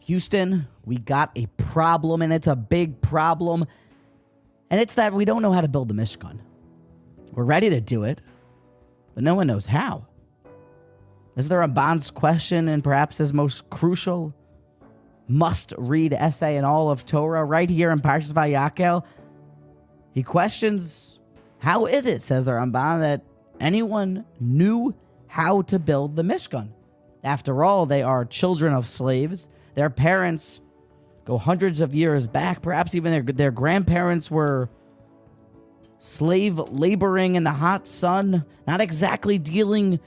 Houston, we got a problem, and it's a big problem. And it's that we don't know how to build the Mishkan. We're ready to do it, but no one knows how. Is there a Ramban's question and perhaps his most crucial must-read essay in all of Torah right here in Parshas Vayakel? He questions, how is it, says the Ramban, that anyone knew how to build the Mishkan? After all, they are children of slaves. Their parents go hundreds of years back. Perhaps even their grandparents were slave laboring in the hot sun, not exactly dealing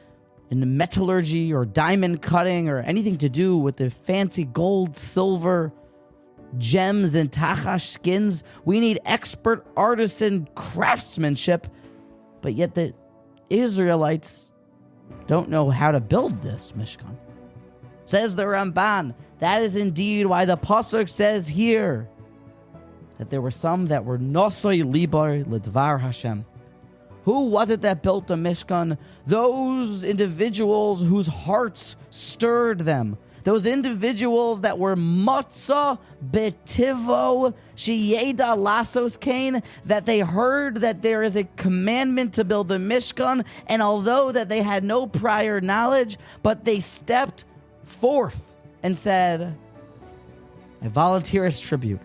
in metallurgy or diamond cutting or anything to do with the fancy gold, silver, gems, and tachash skins. We need expert artisan craftsmanship, but yet the Israelites don't know how to build this Mishkan. Says the Ramban, that is indeed why the pasuk says here that there were some that were Nosai Libar Lidvar Hashem. Who was it that built the Mishkan? Those individuals whose hearts stirred them. Those individuals that were matzah betivo sheyeda lasos kain, that they heard that there is a commandment to build the Mishkan, and although that they had no prior knowledge, but they stepped forth and said, I volunteer as tribute,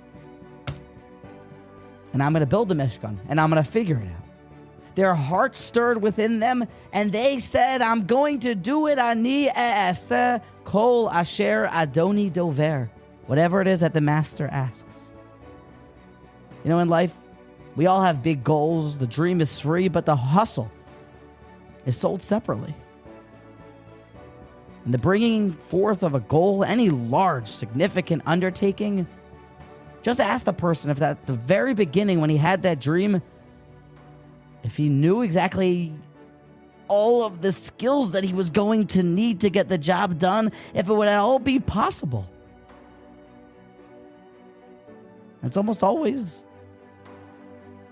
and I'm going to build the Mishkan, and I'm going to figure it out. Their hearts stirred within them, and they said, I'm going to do it. Ani e'aseh kol asher adoni dover. Whatever it is that the master asks. You know, in life, we all have big goals. The dream is free, but the hustle is sold separately. And the bringing forth of a goal, any large, significant undertaking, just ask the person if at the very beginning when he had that dream, if he knew exactly all of the skills that he was going to need to get the job done, if it would at all be possible. It's almost always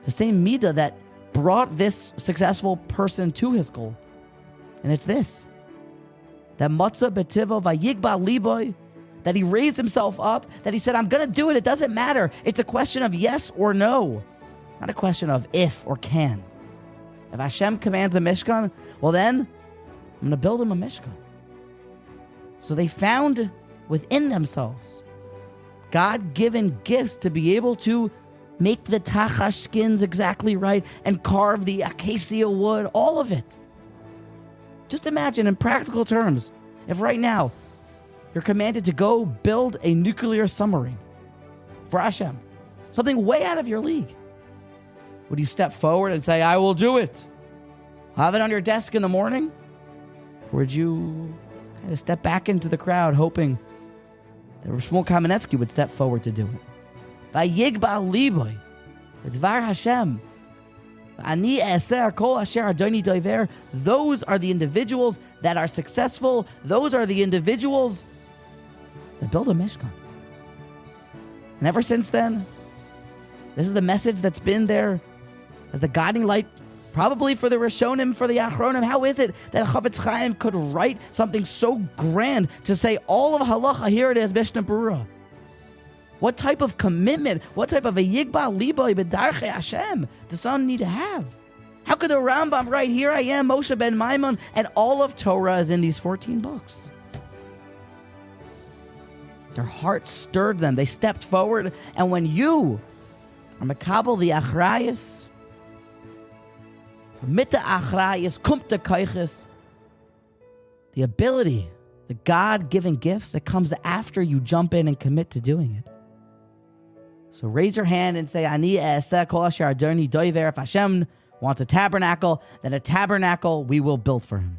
the same midah that brought this successful person to his goal. And it's this. That matzah betivo vayigba liboy, that he raised himself up, that he said, I'm going to do it. It doesn't matter. It's a question of yes or no, not a question of if or can. If Hashem commands a Mishkan, well then, I'm going to build him a Mishkan. So they found within themselves God-given gifts to be able to make the tachash skins exactly right and carve the acacia wood, all of it. Just imagine in practical terms, if right now you're commanded to go build a nuclear submarine for Hashem, something way out of your league. Would you step forward and say, I will do it? Have it on your desk in the morning? Or would you kind of step back into the crowd hoping that Shmuel Kamenetsky would step forward to do it? Vayigba liboy, Dvar Hashem, ani eser kol asher adoni dover. Those are the individuals that are successful. Those are the individuals that build a Mishkan. And ever since then, this is the message that's been there as the guiding light, probably for the Rishonim, for the Achronim. How is it that Chavetschayim could write something so grand to say all of halacha, here it is, Mishnah Berurah? What type of commitment, what type of a yigba liboy b'darchei Hashem does someone need to have? How could the Rambam write, here I am, Moshe ben Maimon, and all of Torah is in these 14 books? Their hearts stirred them. They stepped forward, and when you are makabel the achrayis, mita achrayis, kumta kaiches, the ability, the God-given gifts that comes after you jump in and commit to doing it. So raise your hand and say, Ani e'aseh kol asher adoni dover. If Hashem wants a tabernacle, then a tabernacle we will build for him.